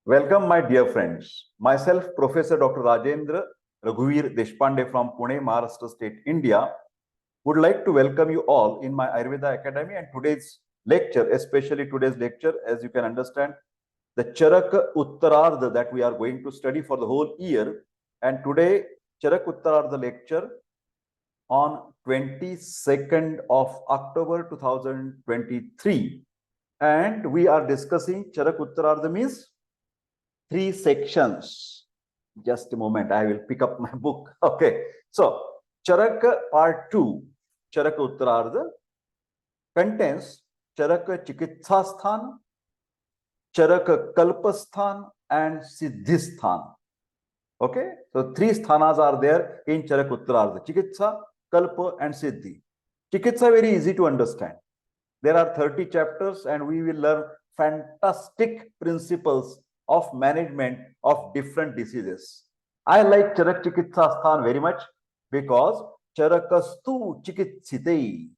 Welcome, my dear friends. Myself, Professor Dr. Rajendra Raghuveer Deshpande from Pune, Maharashtra State, India, would like to welcome you all in my Ayurveda Academy and today's lecture, especially today's lecture, as you can understand, the Charak Uttarardha that we are going to study for the whole year. And today, Charak Uttarardha lecture on 22nd of October 2023. And we are discussing Charak Uttarardha means 3 sections. Just a moment, I will pick up my book. Okay, so Charaka part 2, Charaka Uttarardha, contains Charaka Chikitsasthan, Charaka Kalpasthan, and Siddhisthan. Okay, so 3 sthanas are there in Charaka Uttarardha: Chikitsa, Kalpa, and Siddhi. Chikitsa very easy to understand. There are 30 chapters, and we will learn fantastic principles of management of different diseases. I like Charak Chikitsasthan very much because Charakastu Chikitsite.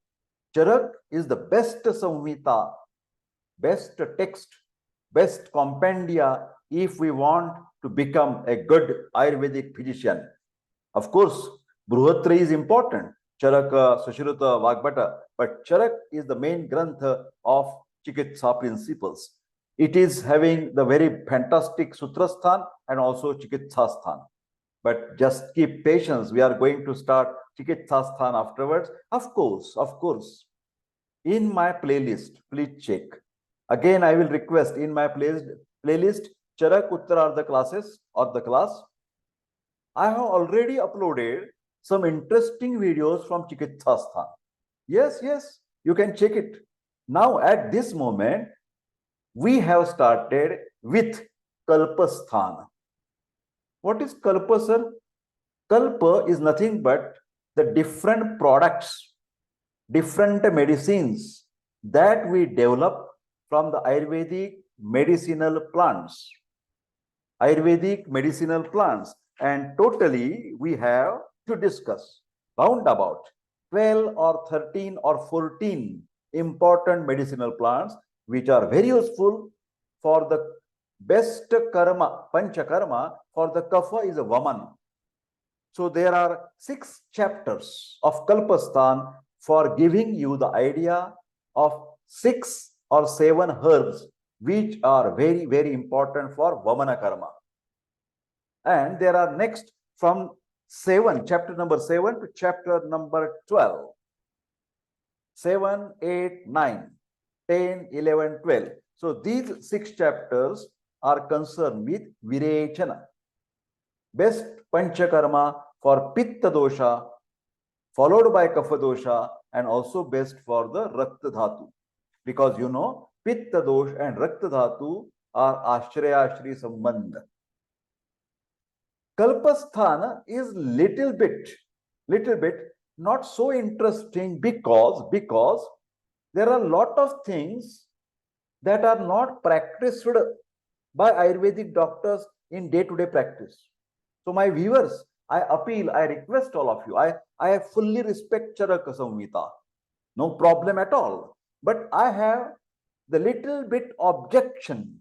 Charak is the best samhita, best text, best compendia if we want to become a good Ayurvedic physician. Of course, Bruhatra is important, Charaka, Sushruta, Vagbhata, but Charak is the main grantha of Chikitsa principles. It is having the very fantastic Sutrasthan and also Chikitsasthan. But just keep patience. We are going to start Chikitsasthan afterwards. Of course. In my playlist, please check. Again, I will request in my playlist, Charak Uttarardha classes or the class. I have already uploaded some interesting videos from Chikitsasthan. Yes, you can check it. Now, at this moment, we have started with Kalpasthana. What is Kalpa, sir? Kalpa is nothing but the different products, different medicines that we develop from the Ayurvedic medicinal plants. Ayurvedic medicinal plants. And totally we have to discuss roundabout 12 or 13 or 14 important medicinal plants which are very useful for the best karma, pancha karma. For the kapha is a vaman. So there are 6 chapters of Kalpasthan for giving you the idea of 6 or 7 herbs which are very, very important for vamana karma. And there are next from 7, chapter number 7 to chapter number 12. 7, 8, 9, 10, 11, 12. So these 6 chapters are concerned with Virechana. Best Panchakarma for Pitta dosha, followed by Kapha dosha, and also best for the Rakta Dhatu. Because you know, Pitta dosh and Rakta Dhatu are Ashraya Shri Sambandha. Kalpasthana is little bit not so interesting because there are a lot of things that are not practiced by Ayurvedic doctors in day-to-day practice. So my viewers, I appeal, I request all of you, I fully respect Charaka Samhita, no problem at all. But I have the little bit objection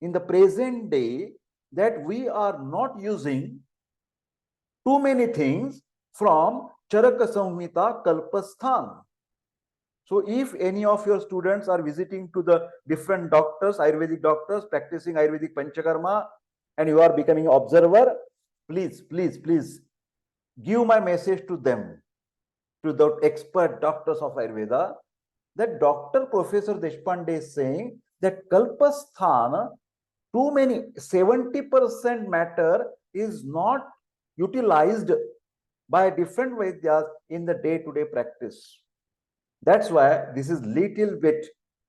in the present day that we are not using too many things from Charaka Samhita Kalpasthan. So if any of your students are visiting to the different doctors, Ayurvedic doctors, practicing Ayurvedic Panchakarma, and you are becoming observer, please give my message to them, to the expert doctors of Ayurveda, that Dr. Professor Deshpande is saying that Kalpasthana, too many, 70% matter is not utilized by different Vaidyas in the day-to-day practice. That's why this is little bit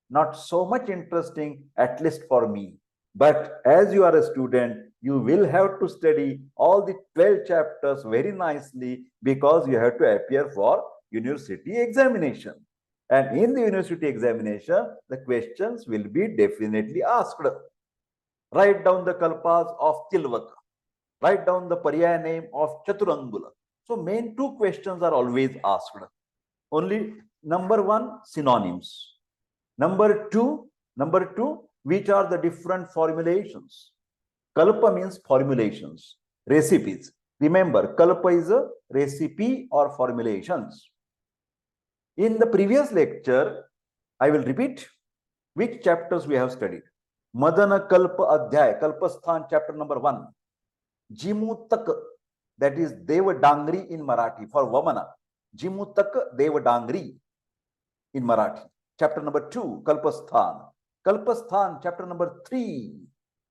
not so much interesting, at least for me. But as you are a student, you will have to study all the 12 chapters very nicely because you have to appear for university examination. And in the university examination, the questions will be definitely asked. Write down the kalpas of Tilvak. Write down the paryaya name of Chaturangula. So main 2 questions are always asked. Only number 1, synonyms. Number two, which are the different formulations. Kalpa means formulations, recipes. Remember, Kalpa is a recipe or formulations. In the previous lecture, I will repeat which chapters we have studied. Madan Kalpa Adhyay, Kalpasthan, chapter number 1. Jimutak, that is Deva Dangri in Marathi for Vamana. Jimutak Deva Dangri in Marathi. Chapter number 2, Kalpasthan. Kalpasthan, chapter number 3.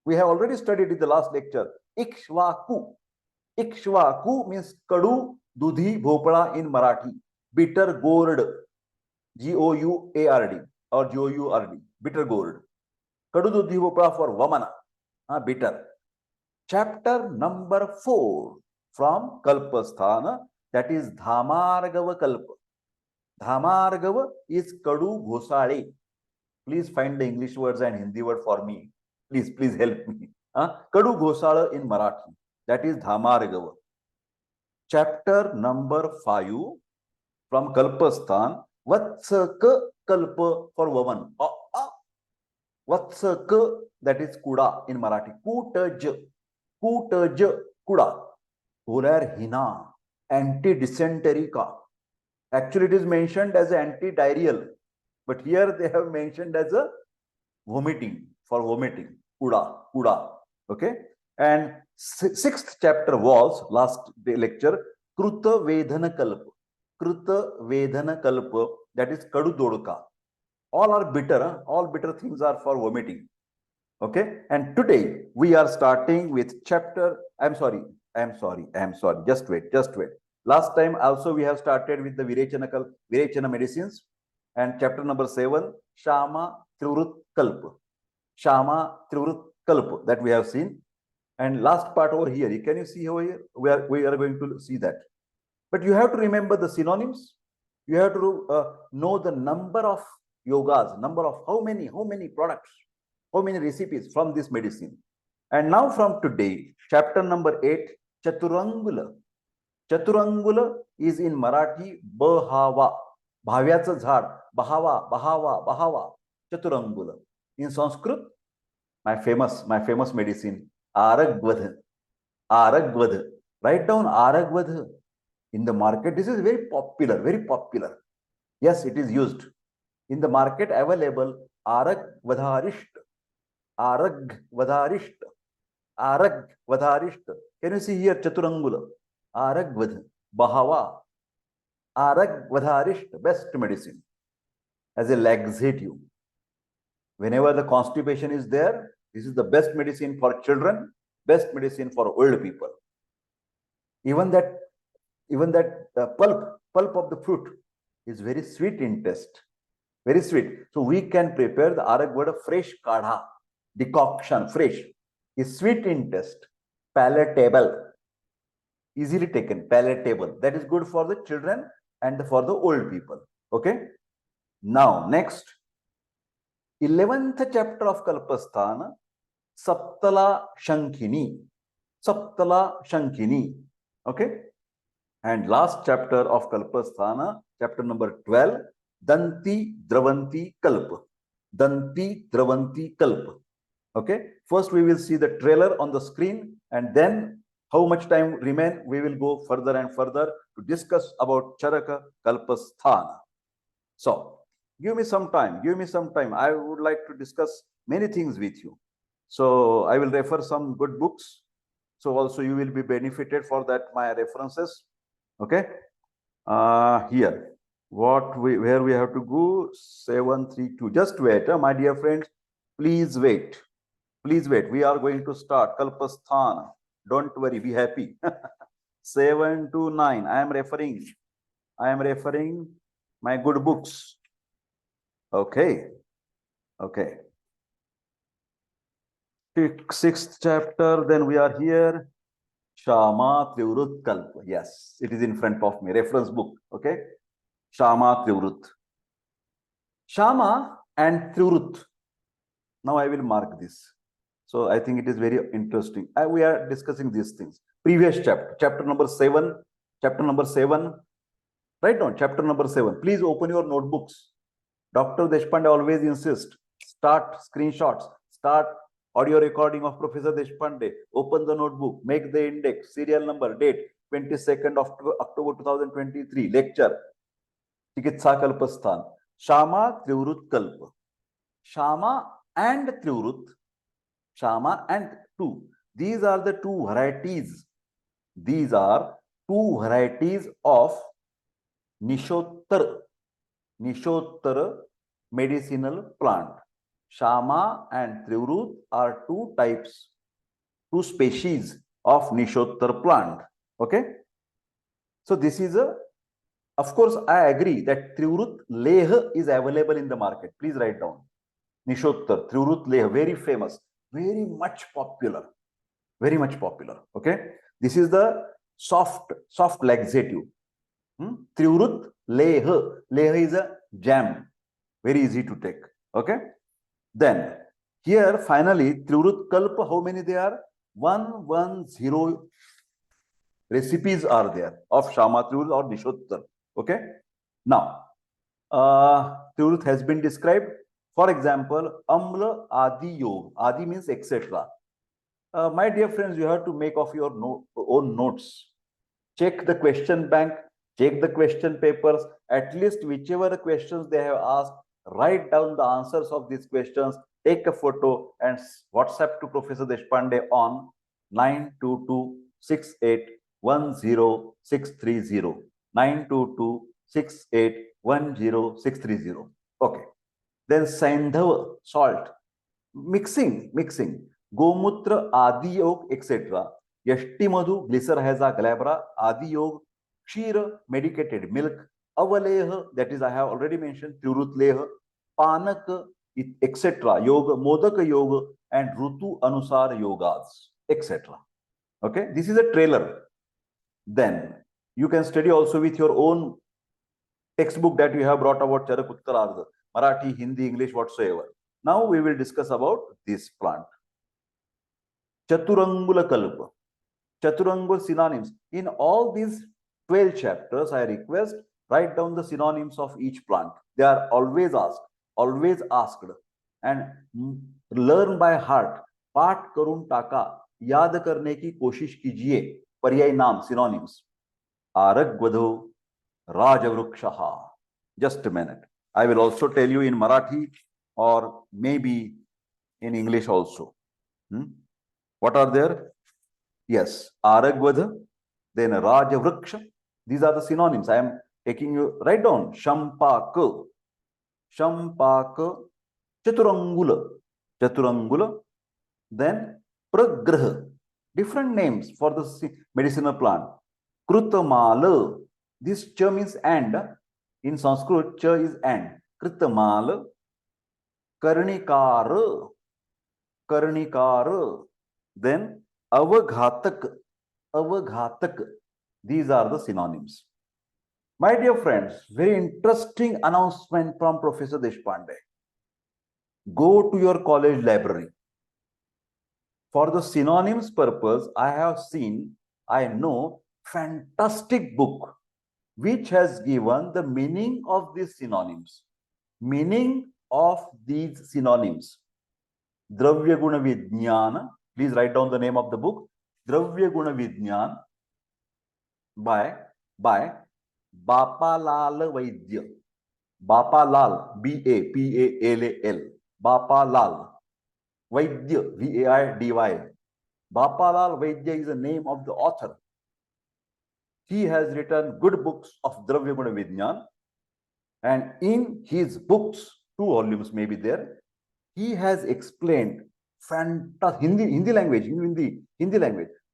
We have already studied in the last lecture. Ikshvaku. Ikshvaku means Kadu Dudhi Bhopala in Marathi. Bitter gourd. G-O-U-A-R-D or G-O-U-R-D. Bitter gourd. Kadu Dudhi Bhopala for Vamana. Bitter. Chapter number 4 from Kalpasthana, that is Dhamargava Kalpa. Dhamargava is Kadu Ghosale. Please find the English words and Hindi word for me. Please help me. Kadu Ghosala in Marathi. That is Dhamargava. Chapter number 5 from Kalpasthan, Vatsaka Kalpa for woman. Vatsaka, that is Kuda in Marathi. Kutaj Kuda. Polar Hina. Anti-dysentery ka. Actually, it is mentioned as anti-diarrheal. But here they have mentioned as a vomiting, for vomiting. Kuda. Okay. And sixth chapter was, last lecture, Kruta Vedana Kalpa. Kruta Vedana Kalpa, that is Kadu Dodka. All are bitter. All bitter things are for vomiting. Okay. And today we are starting with chapter. I'm sorry. Just wait. Last time also we have started with the Virechana medicines. And chapter number 7, Shama Tilvak Kalp. Shama Tilvak Kalp, that we have seen. And last part over here, can you see over here? We are going to see that. But you have to remember the synonyms. You have to know the number of yogas, number of how many products, how many recipes from this medicine. And now from today, chapter number 8, Chaturangula. Chaturangula is in Marathi, Bahava. Bhavyacha Zhad. Bahava. Chaturangula. In Sanskrit, my famous medicine, Aragvadha. Write down Aragvadha. In the market, this is very popular. Yes, it is used. In the market available, Aragvadharisht. Can you see here Chaturangula? Aragvadha. Bahava. Aragvadharisht, best medicine. As a laxative. Whenever the constipation is there, this is the best medicine for children, best medicine for old people. Even that pulp of the fruit is very sweet in taste. Very sweet. So we can prepare the Aragvada fresh kadha, decoction, fresh. Is sweet in taste, palatable, easily taken, palatable. That is good for the children and for the old people. Okay. Now, next, 11th chapter of Kalpasthana, Saptala Shankhini. Okay. And last chapter of Kalpasthana, chapter number 12, Danti, Dravanti, Kalp. Okay. First, we will see the trailer on the screen, and then how much time remain, we will go further and further to discuss about Charaka Kalpasthana. So, give me some time. I would like to discuss many things with you. So, I will refer some good books. So, also you will be benefited for that, my references. Okay. Here, where we have to go, 732. Just wait, my dear friends. Please wait. We are going to start Kalpasthana. Don't worry, be happy. 7 to 9. I am referring my good books. Okay. Sixth chapter, then we are here. Shama Tilvak Kalp. Yes, it is in front of me. Reference book. Okay. Shama Tilvak. Shama and Tilvak. Now I will mark this. So I think it is very interesting. We are discussing these things. Previous chapter number 7. Write down chapter number 7. Please open your notebooks. Dr. Deshpande always insists, start screenshots, start Audio recording of Professor Deshpande. Open the notebook, make the index, serial number, date, 22nd of October 2023. Lecture, Chikitsa Kalpa Sthan. Shama Trivrut Kalp. Shama and Trivrut. Shama and two. These are the two varieties. These are two varieties of Nishottar medicinal plant. Shama and Trivrut are two types, two species of Nishottar plant. Okay. So this is of course, I agree that Trivrut Leh is available in the market. Please write down. Nishottar, Trivrut Leh, very famous, very much popular. Very much popular. Okay. This is the soft laxative. Trivrut Leh. Leh is a jam. Very easy to take. Okay. Then here finally Trivrut Kalpa, how many there are? 110 recipes are there of Shama Trivrut or Nishottar. Okay. Now Trivrut has been described. For example, Amla Adi Yog. Adi means etc. My dear friends, you have to make of your own notes. Check the question bank, check the question papers, at least whichever questions they have asked, write down the answers of these questions, take a photo and WhatsApp to Professor Deshpande on 92268106330. 92268106330. Okay. Then Sandhav, salt, mixing. Gomutra, Adi Yog, etc. Yashti Madhu, Glycerrhiza glabra, Adi Yog, Kshira, medicated milk, Avaleh, that is I have already mentioned, Trivrut Leh, Panak, etc. Yoga, Modak Yoga, and Rutu Anusar Yogas, etc. Okay, this is a trailer. Then you can study also with your own textbook that you have brought about Charak Uttarardha, Marathi, Hindi, English, whatsoever. Now we will discuss about this plant. Chaturangul Kalpa. Chaturangul synonyms. In all these 12 chapters, I request write down the synonyms of each plant. They are always asked, and learn by heart. पाठ करून टाका, याद करने की कोशिश कीजिए. पर्याय नाम, synonyms. Aragvadho, Rajavrukshaha. Just a minute. I will also tell you in Marathi or maybe in English also. What are there? Yes, Aragvadha, then Rajavruksha. These are the synonyms. I am taking you, write down. Shampaka, Chaturangula, then Pragraha. Different names for the medicinal plant. Krutamala. This cha means and. In Sanskrit, cha is and. Krutamala. Karnikara. Then Avaghatak. These are the synonyms. My dear friends, very interesting announcement from Professor Deshpande. Go to your college library. For the synonyms purpose, I know fantastic book which has given the meaning of these synonyms. Meaning of these synonyms. Dravya Guna Vijnana. Please write down the name of the book. Dravya Guna Vijnana by Bapalal Vaidya. Bapalal, B-A-P-A-L-A-L. Bapalal Vaidya, V-A-I-D-Y. Bapalal Vaidya is the name of the author. He has written good books of Dravya Guna Vijnana, and in his books, 2 volumes may be there, he has explained fantastic Hindi language,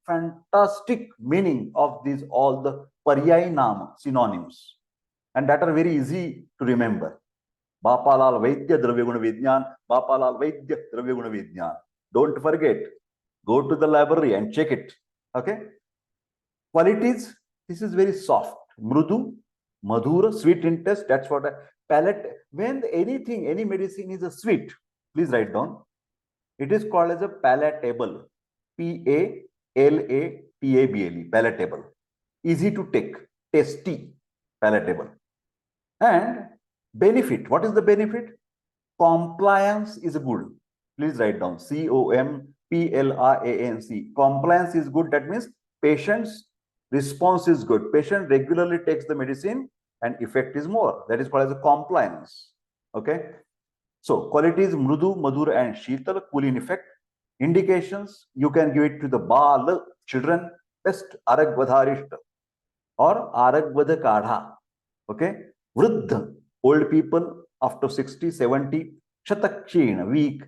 fantastic meaning of these all the paryay naam, synonyms, and that are very easy to remember. Bapalal Vaidya Dravya Guna Vijnana, Bapalal Vaidya Dravya Guna Vijnana. Don't forget, go to the library and check it. Okay. Qualities, this is very soft, mrudu, madhura, sweet in taste. That's what palate. When any medicine is a sweet, please write down. It is called as a palatable. P-A-L-A-T-A-B-L-E. Palatable. Easy to take. Tasty. Palatable. And benefit. What is the benefit? Compliance is good. Please write down COMPLIANC. Compliance is good. That means patient's response is good. Patient regularly takes the medicine and effect is more. That is called as a compliance. Okay. So quality is mrudu, madhur, and sheetal, cooling effect. Indications, you can give it to the bal, children, best aragvadharishta or aragvada kadha. Okay. Vruddha, old people after 60, 70, shatakshina, weak,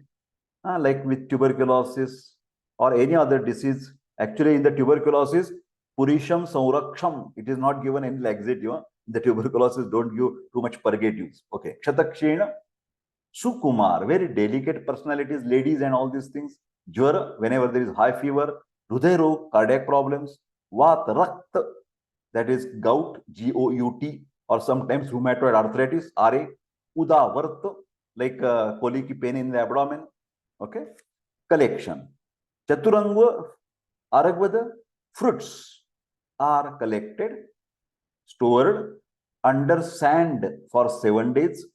like with tuberculosis or any other disease. Actually, in the tuberculosis, purisham sauraksham, it is not given any laxative. The tuberculosis don't give too much purgatives. Okay. Shatakshina, Sukumar, very delicate personalities, ladies and all these things. Jwara, whenever there is high fever. Hruday rog, cardiac problems. Vat, rakt, that is gout, GOUT, or sometimes rheumatoid arthritis, RA. Udavart, like colic pain in the abdomen. Okay. Collection. Chaturanga, Aragvada, fruits are collected, stored under sand for 7 days.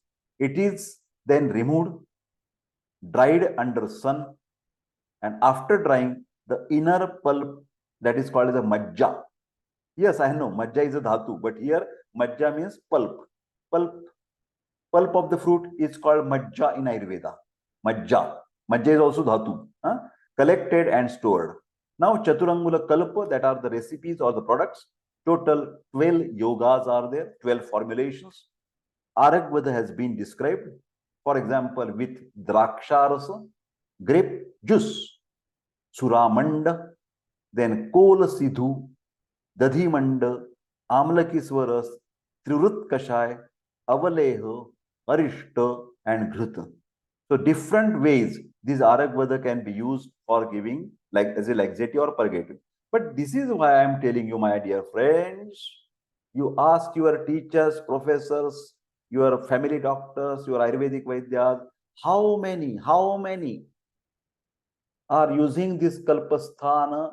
It is then removed, dried under sun, and after drying, the inner pulp, that is called as a majja. Yes, I know, majja is a dhatu, but here majja means pulp. Pulp of the fruit is called majja in Ayurveda. Majja. Majja is also dhatu. Collected and stored. Now, Chaturangula Kalpa, that are the recipes or the products. Total 12 yogas are there, 12 formulations. Aragvada has been described. For example, with Draksharasa, grape juice, Suramanda, then Kola Sidhu, Dadhimanda, Amlakiswaras, Trivrit Kashai, Avaleha, Arishta, and Ghrita. So different ways these Aragvada can be used for giving like as a laxative or purgative. But this is why I am telling you, my dear friends, you ask your teachers, professors, your family doctors, your Ayurvedic Vaidyas, how many are using this Kalpasthana,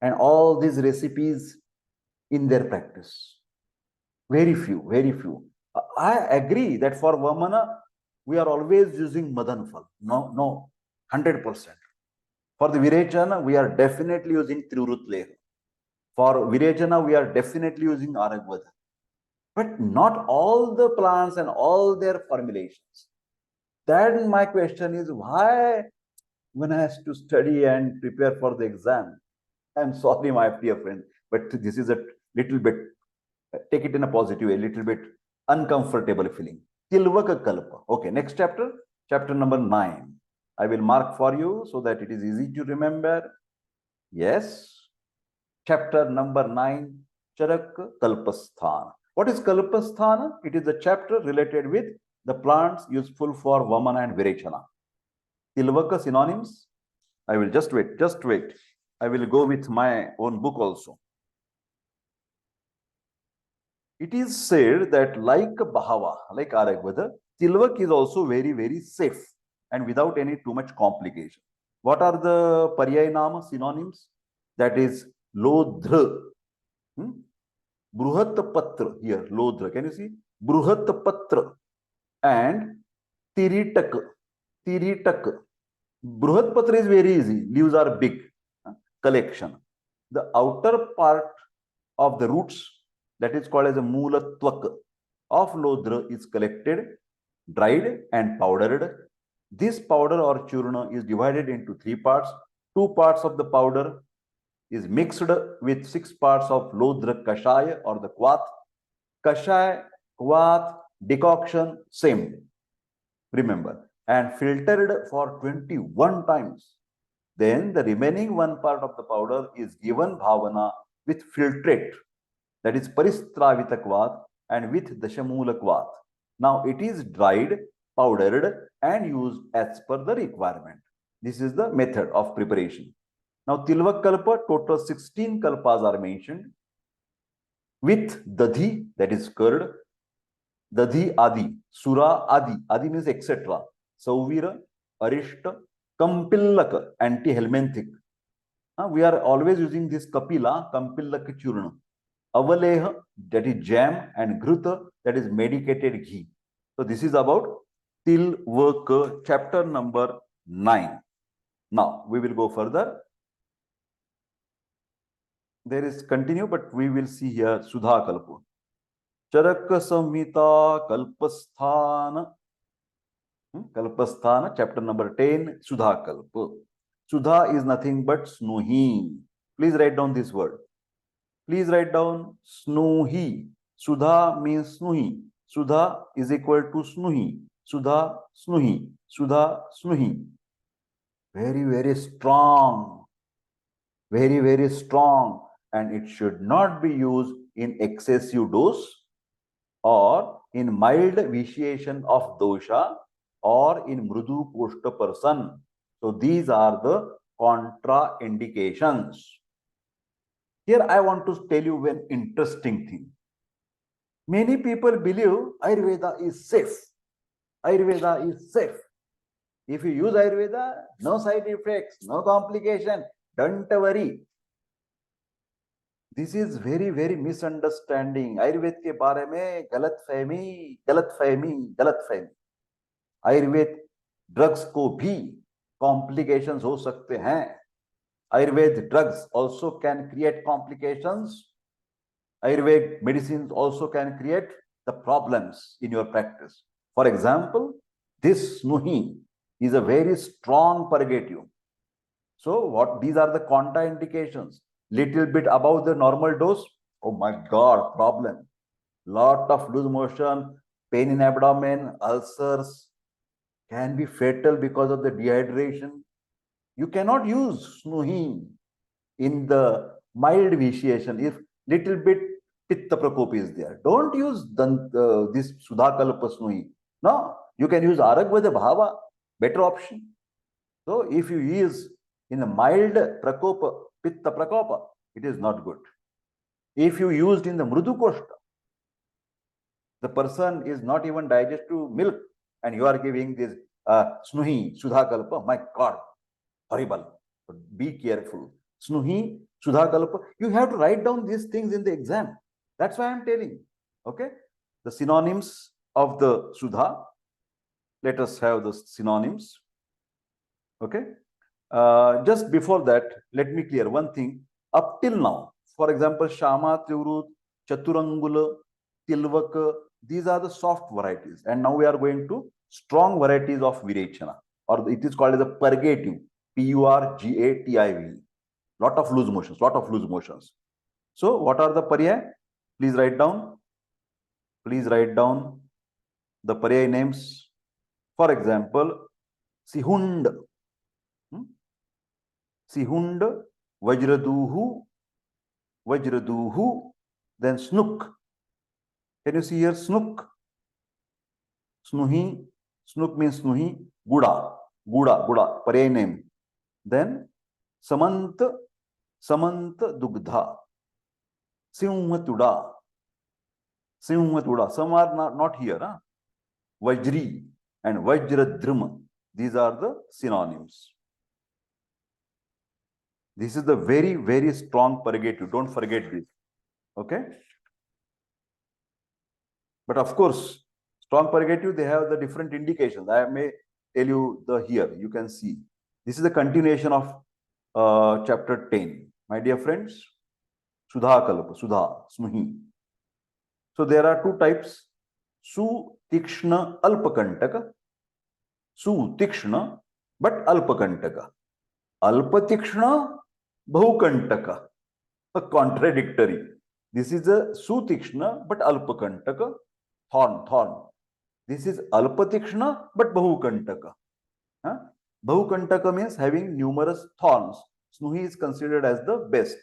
and all these recipes in their practice? Very few, very few. I agree that for Vamana, we are always using Madan Fal. No, 100%. For the Virechana, we are definitely using Trivrit Leha. For Virechana, we are definitely using Aragvada. But not all the plants and all their formulations. Then my question is, why when I have to study and prepare for the exam? I'm sorry, my dear friend, but this is a little bit, take it in a positive way, a little bit uncomfortable feeling. Tilvak Kalpa. Okay, next chapter, chapter number 9. I will mark for you so that it is easy to remember. Yes, chapter number 9, Charak Kalpasthana. What is Kalpasthana? It is a chapter related with the plants useful for Vamana and Virechana. Tilvaka synonyms. I will just wait. I will go with my own book also. It is said that like Bahava, like Aragvada, Tilvak is also very, very safe and without any too much complication. What are the Paryay synonyms? That is Lodhra. Bruhat Patra, here, Lodhra. Can you see? Bruhat Patra and Tiritak. Bruhat Patra is very easy. Leaves are big. Collection. The outer part of the roots, that is called as a Moolattvak of Lodhra, is collected, dried and powdered. This powder or churna is divided into 3 parts. 2 parts of the powder is mixed with 6 parts of Lodhra Kashaya or the Kvat. Kashaya, Kvat, decoction, same. Remember. And filtered for 21 times. Then the remaining 1 part of the powder is given bhavana with filtrate. That is Paristravita Kvat and with Dashamula Kvat. Now it is dried, powdered and used as per the requirement. This is the method of preparation. Now Tilvak Kalpa, total 16 kalpas are mentioned. With Dadhi, that is curd, Dadhi Adi, Sura Adi, Adi means etc. Sauvira, Arishta, Kampillak, anti-helminthic. We are always using this Kapila, Kampillak Churna. Avaleha, that is jam, and Ghruta, that is medicated ghee. So this is about Tilvak, chapter number 9. Now, we will go further. There is continue, but we will see here Sudha Kalpa. Charak Samhita Kalpasthana. Kalpasthana, chapter number 10, Sudha Kalpa. Sudha is nothing but Snuhi. Please write down this word. Please write down Snuhi. Sudha means Snuhi. Sudha is equal to Snuhi. Sudha, Snuhi. Sudha, Snuhi. Very, very strong. Very, very strong. And it should not be used in excessive dose or in mild vitiation of dosha or in mrudu koshta person. So these are the contraindications. Here I want to tell you an interesting thing. Many people believe Ayurveda is safe. Ayurveda is safe. If you use Ayurveda, no side effects, no complication, don't worry. This is very, very misunderstanding. Ayurveda के बारे में गलतफहमी. Ayurveda drugs को भी complications हो सकते हैं. Ayurveda drugs also can create complications. Ayurvedic medicines also can create the problems in your practice. For example, this Snuhi is a very strong purgative. So what these are the contraindications. Little bit above the normal dose, oh my God, problem. Lot of loose motion, pain in abdomen, ulcers, can be fatal because of the dehydration. You cannot use Snuhi in the mild vitiation if little bit pitta prakop is there. Don't use this Sudha Kalpa Snuhi. No, you can use Aragvada Bhava, better option. So if you use in a mild prakopa, pitta prakopa, it is not good. If you used in the mrudu koshta, the person is not even digestive milk, and you are giving this Snuhi, Sudha Kalpa, my God, horrible. But be careful. Snuhi, Sudha Kalpa, you have to write down these things in the exam. That's why I'm telling. Okay? The synonyms of the Sudha. Let us have the synonyms. Okay? Just before that, let me clear one thing. Up till now, for example, Shama, Tivrut, Chaturangula, Tilvak, these are the soft varieties. And now we are going to strong varieties of Virechana, or it is called as a purgative, Purgative. Lot of loose motions. So what are the paryay? Please write down. Please write down the paryay names. For example, Sihund, Sihund, Vajraduhu, then Snook. Can you see here Snook? Snuhi, Snook means Snuhi, Guda, paryay name. Then Samant Dugdha, Simhatuda. Some are not here. Huh? Vajri and Vajradrima. These are the synonyms. This is the very, very strong purgative. Don't forget this. Okay? But of course, strong purgative, they have the different indications. I may tell you the here. You can see. This is the continuation of chapter 10. My dear friends, Sudha Kalpa, Sudha, Snuhi. So there are two types. Su-tikshna alpakantaka. Su-tikshna, but alpakantaka. Alpatikshna, bahukantaka. A contradictory. This is a su-tikshna, but alpakantaka. Thorn. This is alpatikshna, but bahukantaka. Huh? Bahukantaka means having numerous thorns. Snuhi is considered as the best.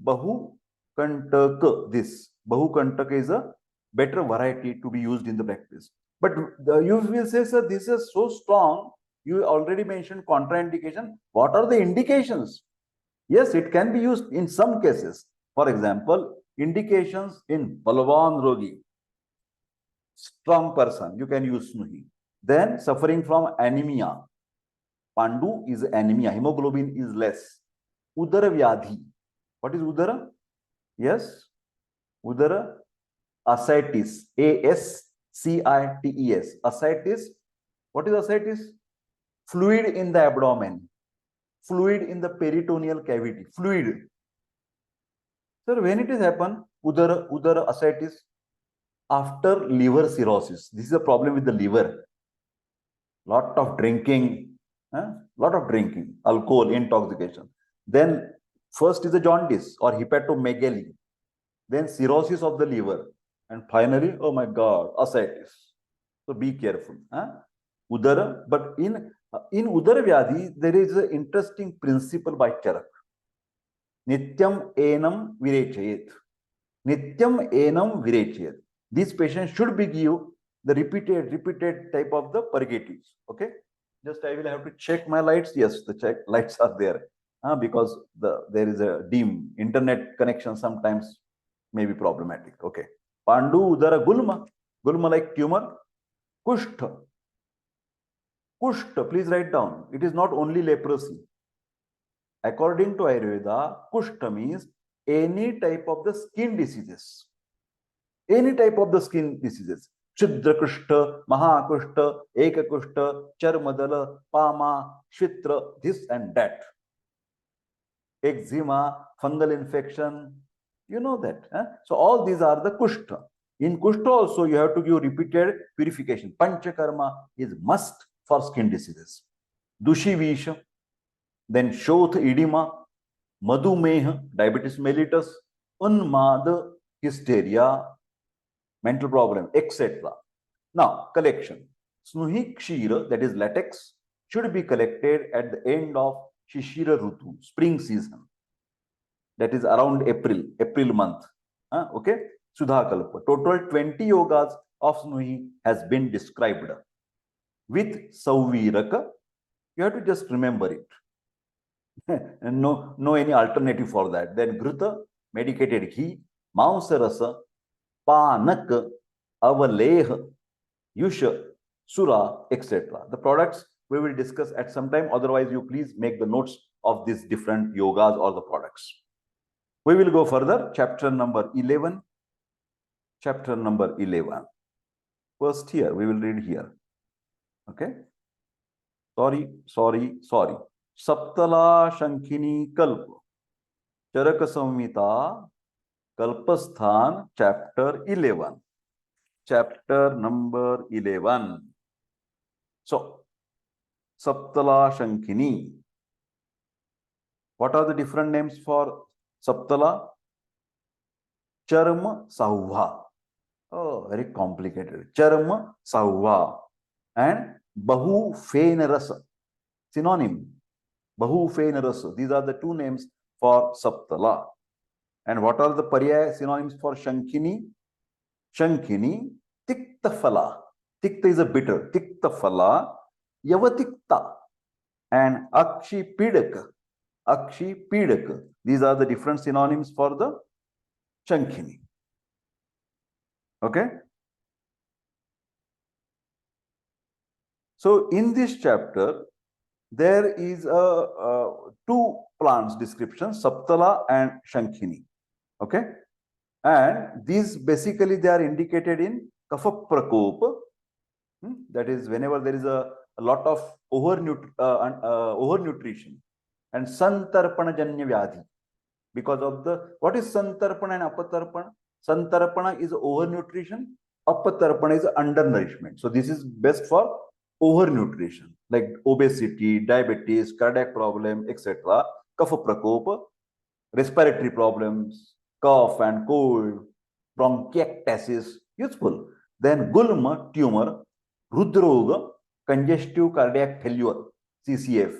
Bahukantaka, this. Bahukantaka is a better variety to be used in the practice. But you will say, sir, this is so strong. You already mentioned contraindication. What are the indications? Yes, it can be used in some cases. For example, indications in Balwan Rogi, strong person, you can use Snuhi. Then suffering from anemia. Pandu is anemia, hemoglobin is less. Udara Vyadhi. What is Udara? Yes, Udara ascites, ASCITES. CITES. Ascites. What is ascites? Fluid in the abdomen, fluid in the peritoneal cavity, fluid. Sir, when it is happen, udara ascites, after liver cirrhosis. This is a problem with the liver. Lot of drinking, alcohol, intoxication. Then first is the jaundice or hepatomegaly, then cirrhosis of the liver, and finally, oh my God, ascites. So be careful. Udara, but in Udara Vyadhi, there is an interesting principle by Charak. Nityam enam virechayet. Nityam enam virechayet. These patients should be give the repeated type of the purgatives. Okay. Just I will have to check my lights. Yes, the lights are there. Because there is a dim internet connection sometimes may be problematic. Okay. Pandu Udara Gulma. Gulma like tumor. Kushtha. Kushta, please write down. It is not only leprosy. According to Ayurveda, Kushta means any type of the skin diseases. Any type of the skin diseases. Chidra Kushta, Maha Kushta, Eka Kushta, Charmadala, Pama, Shvitra, this and that. Eczema, fungal infection, you know that. So all these are the Kushta. In Kushta also you have to give repeated purification. Panchakarma is must for skin diseases. Dushi Visha, then Shoth edema, Madhumeh, diabetes mellitus, Unmad, hysteria, mental problem, etc. Now, collection. Snuhi Kshira, that is latex, should be collected at the end of Shishira Rutu, spring season. That is around April month. Okay? Sudha Kalpa. Total 20 yogas of Snuhi has been described. With Sauviraka, you have to just remember it. And no any alternative for that. Then Gruta, medicated ghee, Mausarasa, Panak, Avaleh, Yusha, Sura, etc. The products we will discuss at some time. Otherwise, you please make the notes of these different yogas or the products. We will go further. Chapter number 11. Chapter number 11. First here, we will read here. Okay. Sorry. Saptala Shankhini Kalp. Charak Samhita Kalpasthan, chapter 11. Chapter number 11. So, Saptala Shankhini. What are the different names for Saptala? Charma Sauva. Oh, very complicated. Charma Sauva. And Bahu Fenarasa. Synonym. Bahu Fenarasa. These are the two names for Saptala. And what are the paryaya synonyms for Shankhini? Shankhini, Tiktafala. Tikta is a bitter. Tiktafala, Yavatikta, and Akshi Pidaka. Akshi Pidaka. These are the different synonyms for the Shankhini. Okay? So, in this chapter, there is two plants description, Saptala and Shankhini. Okay? And these basically they are indicated in Kapha Prakopa. That is whenever there is a lot of overnutrition and Santarpana Janya Vyadhi. Because of the, what is Santarpana and Apatarpana? Santarpana is overnutrition, Apatarpana is undernourishment. So this is best for overnutrition like obesity, diabetes, cardiac problem, etc. Kapha Prakopa, respiratory problems, cough and cold, bronchiectasis, useful. Then Gulma, tumor, Rudroga, congestive cardiac failure, CCF,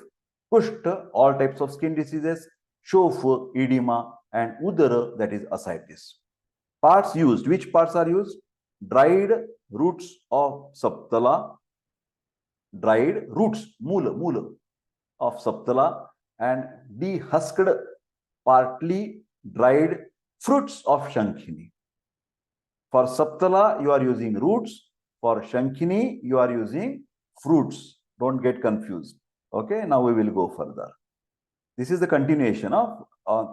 Kushta, all types of skin diseases, Shof, edema, and Udara, that is ascites. Parts used, which parts are used? Dried roots of Saptala, dried roots, mula of Saptala, and dehusked, partly dried fruits of Shankhini. For Saptala, you are using roots. For Shankhini, you are using fruits. Don't get confused. Okay, now we will go further. This is the continuation of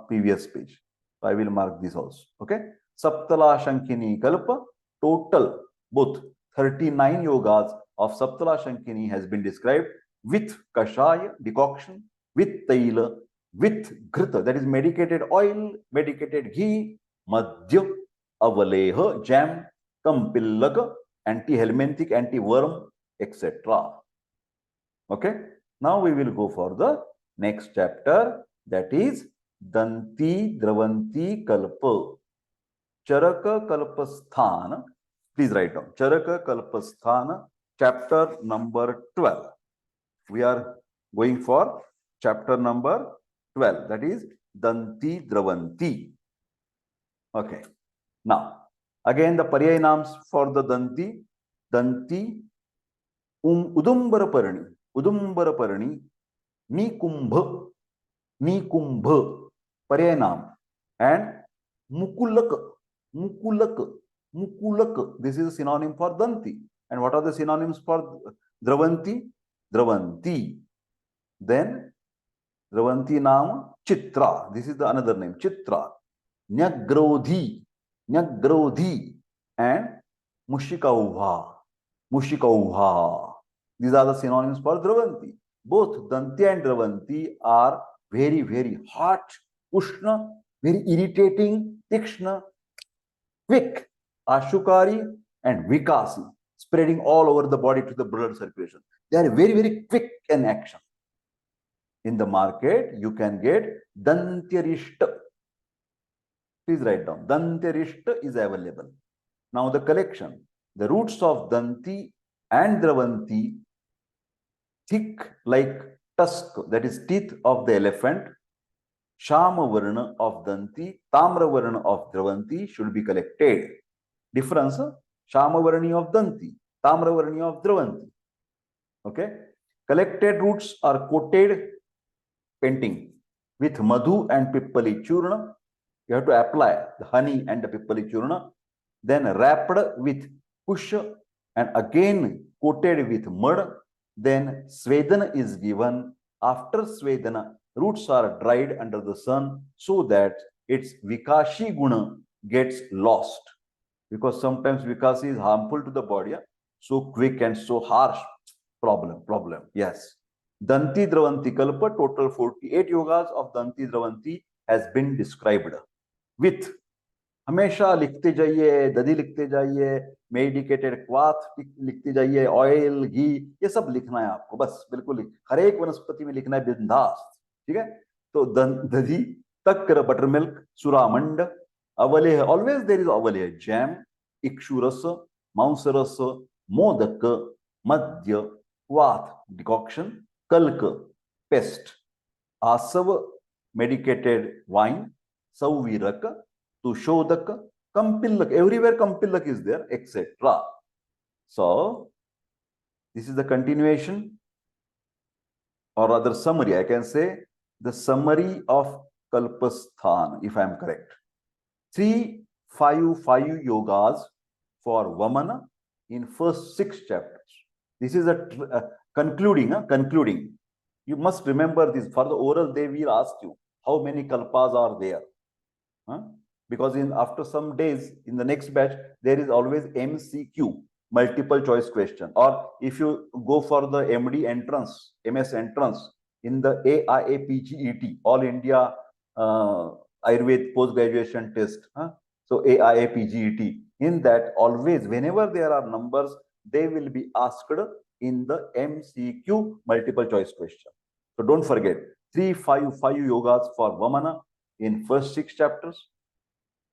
previous page. So I will mark this also. Okay, Saptala Shankhini Kalpa, total both 39 yogas of Saptala Shankhini has been described with kashaya, decoction, with taila, with ghrita, that is medicated oil, medicated ghee, madhya, avaleha, jam, kampillaka, anti-helminthic, anti-worm, etc. Okay. Now we will go for the next chapter, that is Danti, Dravanti, Kalpa. Charaka Kalpa Sthana. Please write down. Charaka Kalpa Sthana, chapter number 12. We are going for chapter number 12, that is Danti, Dravanti. Okay. Now, again the paryay names for the Danti. Danti, Udumbara Parani, Nikumbha, paryay naam, and Mukulak, this is a synonym for Danti. And what are the synonyms for Dravanti? Dravanti. Then Dravanti naam Chitra. This is the another name, Chitra. Nyagrodhi, and Mushikauha. These are the synonyms for Dravanti. Both Danti and Dravanti are very, very hot, Ushna, very irritating, Tikshna, quick, Ashukari and Vikasi, spreading all over the body to the blood circulation. They are very, very quick in action. In the market, you can get Dantyarishta. Please write down. Dantyarishta is available. Now the collection. The roots of Danti and Dravanti, thick like tusk, that is teeth of the elephant, Shama Varna of Danti, Tamra Varna of Dravanti should be collected. Difference, Shama Varni of Danti, Tamra Varni of Dravanti. Okay. Collected roots are coated, painting, with Madhu and Pippali Churna. You have to apply the honey and the Pippali Churna. Then wrapped with Kusha and again coated with mud. Then Svedana is given. After Svedana, roots are dried under the sun so that its Vikashi Guna gets lost. Because sometimes Vikasi is harmful to the body. So quick and so harsh. Problem. Yes. Danti Dravanti Kalpa, total 48 yogas of Danti Dravanti has been described. With हमेशा लिखते जाइए, दधी लिखते जाइए, medicated क्वाथ लिखते जाइए, oil, घी, ये सब लिखना है आपको, बस बिल्कुल हर एक वनस्पति में लिखना है बिंदास. ठीक है. तो दधी, तक्र बटर मिल्क, सुरामंड, अवलेह, ऑलवेज देयर इज अवलेह, जैम, इक्षुरस, मांसरस, मोदक, मद्य, क्वाथ, डिकॉक्शन, कल्क, पेस्ट, आसव, मेडिकेटेड वाइन, सौवीरक, Tushodak, Kampillak, everywhere Kampillak is there, etc. So, this is the continuation, or rather summary, I can say, the summary of Kalpasthan, if I am correct. 3-5 yogas for Vamana in first 6 chapters. This is a concluding. You must remember this. For the oral, they will ask you, how many Kalpas are there? Huh? Because after some days in the next batch, there is always MCQ, multiple choice question. Or if you go for the MD entrance, MS entrance, in the AIAPGET, All India Ayurveda post-graduation test. So AIAPGET, in that always, whenever there are numbers, they will be asked in the MCQ, multiple choice question. So don't forget, 3-5 yogas for Vamana in first 6 chapters.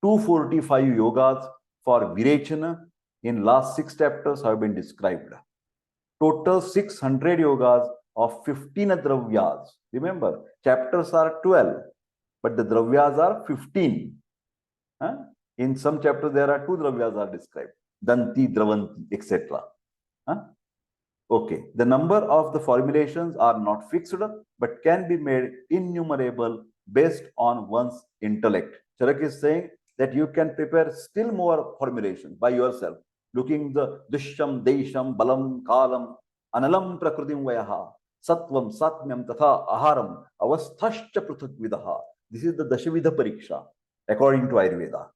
245 yogas for Virechana in last 6 chapters have been described. Total 600 yogas of 15 dravyas. Remember, chapters are 12, but the dravyas are 15. In some chapters, there are 2 dravyas are described. Danti, Dravanti, etc. Okay, the number of the formulations are not fixed, but can be made innumerable based on one's intellect. Charak is saying that you can prepare still more formulations by yourself, looking the Dushyam, Desham, Balam, Kalam, Analam, Prakritim, Vayaha, Satvam, Satmyam, Tatha, Aharam, Avasthascha Pruthak Vidaha. This is the Dashavidha Pariksha, according to Ayurveda.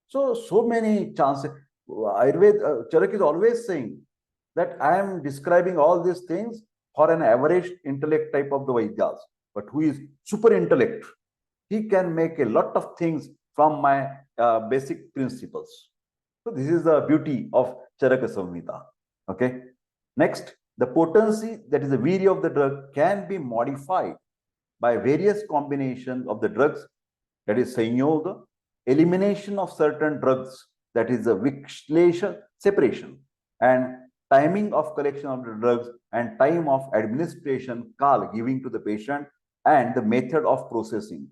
So many chances. Ayurveda, Charak is always saying that I am describing all these things for an average intellect type of the Vaidyas. But who is super intellect, he can make a lot of things from my basic principles. So this is the beauty of Charaka Samhita. Okay. Next, the potency, that is the virya of the drug, can be modified by various combinations of the drugs, that is sanyoga, elimination of certain drugs, that is the vishlesha, separation, and timing of collection of the drugs and time of administration, kal, giving to the patient, and the method of processing.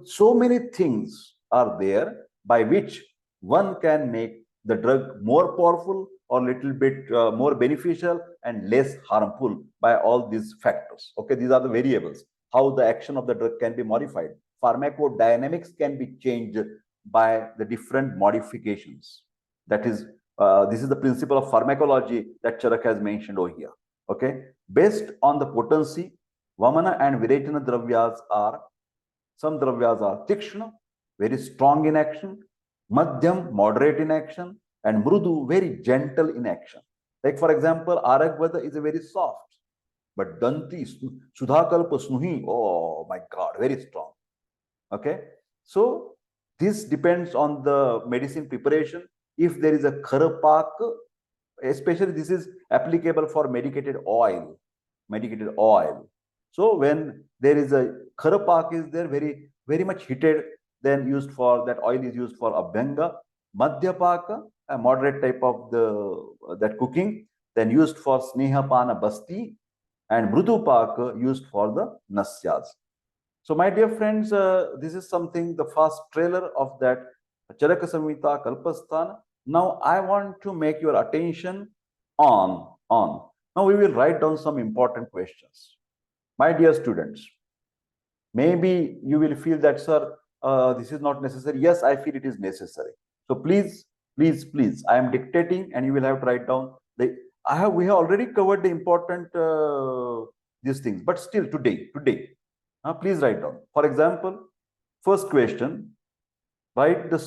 So many things are there by which one can make the drug more powerful or little bit more beneficial and less harmful by all these factors. Okay, these are the variables. How the action of the drug can be modified. Pharmacodynamics can be changed by the different modifications. That is, this is the principle of pharmacology that Charak has mentioned over here. Okay, based on the potency, Vamana and Virechana dravyas are, some dravyas are Tikshna, very strong in action, Madhyam, moderate in action, and Mrudu, very gentle in action. Like for example, Aragvada is a very soft, but Danti, Sudha Kalpa, Snuhi, oh my God, very strong. Okay, so this depends on the medicine preparation. If there is a kharapak, especially this is applicable for medicated oil. So when there is a kharapak is there, very much heated, then used for that oil is used for abhyanga. Madhyapaka, a moderate type of that cooking, then used for snehapana basti, and mrudupaka used for the nasyas. So my dear friends, this is something, the first trailer of that Charaka Samhita Kalpasthana. Now I want to make your attention on. Now we will write down some important questions. My dear students, maybe you will feel that, sir, this is not necessary. Yes, I feel it is necessary. So please, I am dictating and you will have to write down. We have already covered the important these things, but still today, please write down. For example, first question, write the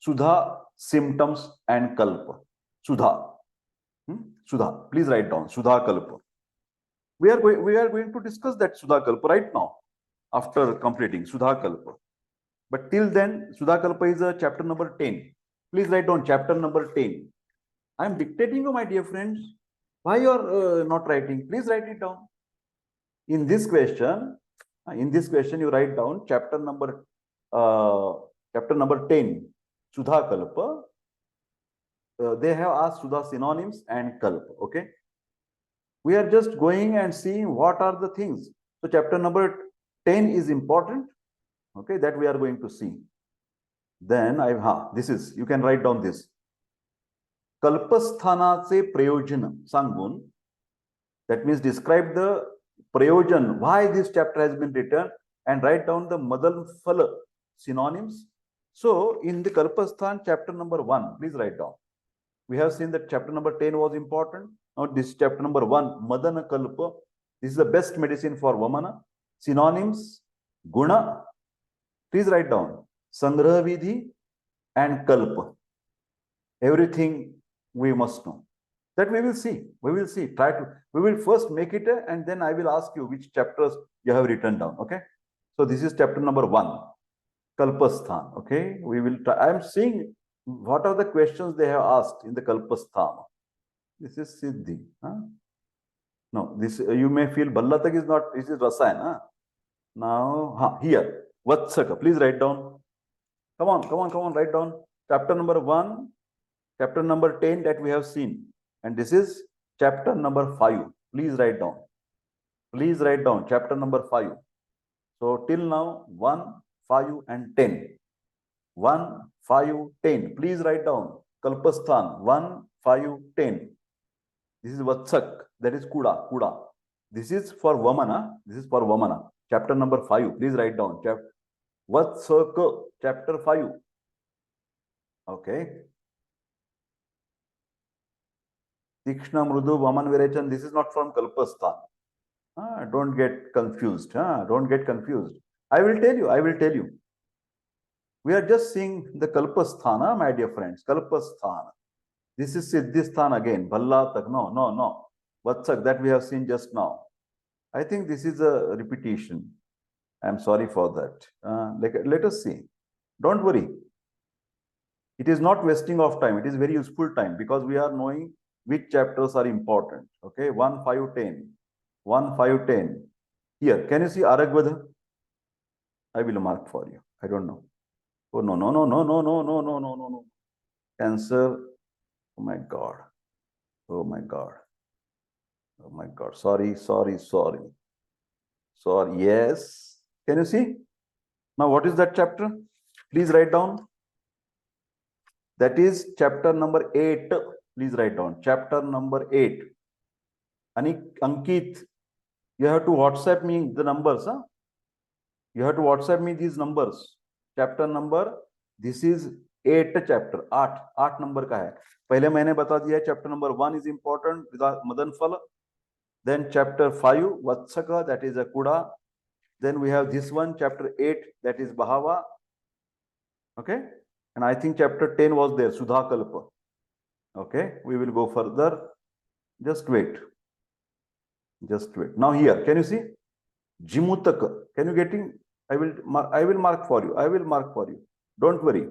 Sudha symptoms and Kalpa. Sudha. Sudha. Please write down Sudha Kalpa. We are going to discuss that Sudha Kalpa right now after completing Sudha Kalpa. But till then, Sudha Kalpa is chapter number 10. Please write down chapter number 10. I am dictating you, my dear friends. Why you are not writing? Please write it down. In this question, you write down chapter number 10, Sudha Kalpa. They have asked Sudha synonyms and Kalpa. Okay. We are just going and seeing what are the things. So chapter number 10 is important. Okay, that we are going to see. Then this is, you can write down this. Kalpasthanache prayojan sangun. That means describe the prayojan, why this chapter has been written, and write down the Madan Phala synonyms. So in the Kalpasthan chapter number 1, please write down. We have seen that chapter number 10 was important. Now this chapter number 1, Madan Kalpa. This is the best medicine for Vamana. Synonyms, Guna. Please write down Sangraha Vidhi and Kalpa. Everything we must know. That we will see. We will first make it and then I will ask you which chapters you have written down. Okay. So this is chapter number 1, Kalpasthan. Okay. We will try. I am seeing what are the questions they have asked in the Kalpasthana. This is Siddhi. Huh? No, this you may feel Ballatak is not, this is Rasayan. Huh? Now, here. Vatsaka, please write down. Come on, write down. Chapter number 1, chapter number 10 that we have seen. And this is chapter number 5. Please write down. Chapter number 5. So till now, 1, 5, and 10. 1, 5, 10. Please write down. Kalpasthan, 1, 5, 10. This is Vatsak, that is Kuda. This is for Vamana. Chapter number 5. Please write down. Vatsaka, chapter 5. Okay. Tikshna, Mrudu, Vaman, Virechan. This is not from Kalpasthan. Don't get confused. I will tell you. We are just seeing the Kalpasthana, my dear friends. Kalpasthana. This is Siddhisthana again. Bhalla tak. No. Vatsak, that we have seen just now. I think this is a repetition. I'm sorry for that. Let us see. Don't worry. It is not wasting of time. It is very useful time because we are knowing which chapters are important. Okay, 1, 5, 10. 1, 5, 10. Here, can you see Aragvada? I will mark for you. I don't know. Oh, no. Cancer. Oh my God. Oh my God. Oh my God. Sorry. Yes. Can you see? Now, what is that chapter? Please write down. That is chapter number 8. Please write down. Chapter number 8. Ankit, you have to WhatsApp me the numbers. Huh? You have to WhatsApp me these numbers. Chapter number, this is 8 chapter. 8 number का है. पहले मैंने बता दिया chapter number 1 is important, Madan Phala. Then chapter 5, Vatsaka, that is a Kuda. Then we have this one, chapter 8, that is Bahava. Okay. And I think chapter 10 was there, Sudha Kalpa. Okay. We will go further. Just wait. Now here, can you see? Jimutaka. Can you get in? I will mark for you. Don't worry.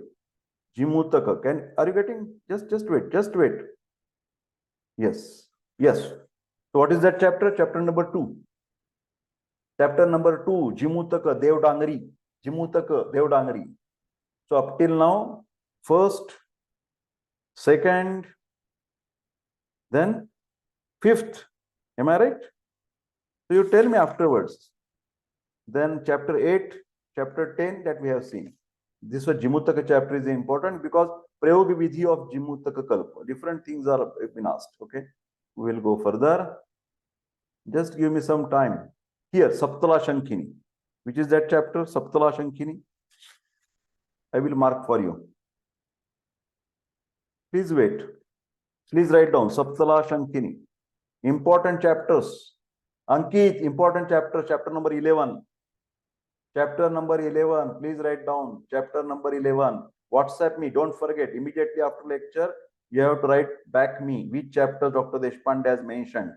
Jimutaka. Are you getting? Just wait. Yes. So what is that chapter? Chapter number 2. Chapter number 2, Jimutaka Devdangari. So up till now, first, second, then fifth. Am I right? So you tell me afterwards. Then chapter 8, chapter 10 that we have seen. This was Jimutaka chapter is important because Prayog Vidhi of Jimutaka Kalpa. Different things are been asked. Okay. We will go further. Just give me some time. Here, Saptala Shankhini. Which is that chapter? Saptala Shankhini. I will mark for you. Please wait. Please write down Saptala Shankhini. Important chapters. Ankit, important chapter, chapter number 11. Chapter number 11, please write down. Chapter number 11. WhatsApp me, don't forget. Immediately after lecture, you have to write back me which chapter Dr. Deshpande has mentioned.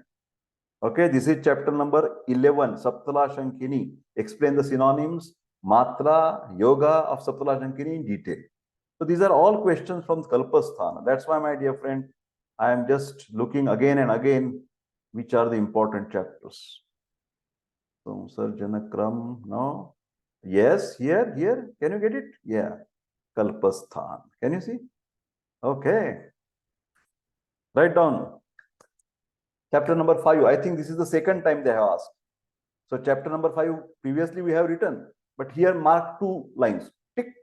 Okay, this is chapter number 11, Saptala Shankhini. Explain the synonyms, Matra, Yoga of Saptala Shankhini in detail. So these are all questions from Kalpa Sthana. That's why, my dear friend, I am just looking again and again which are the important chapters. So, Sarjanakram, no? Yes, here. Can you get it? Yeah. Kalpasthan. Can you see? Okay. Write down. Chapter number 5. I think this is the second time they have asked. So, chapter number 5, previously we have written, but here mark 2 lines. Tick.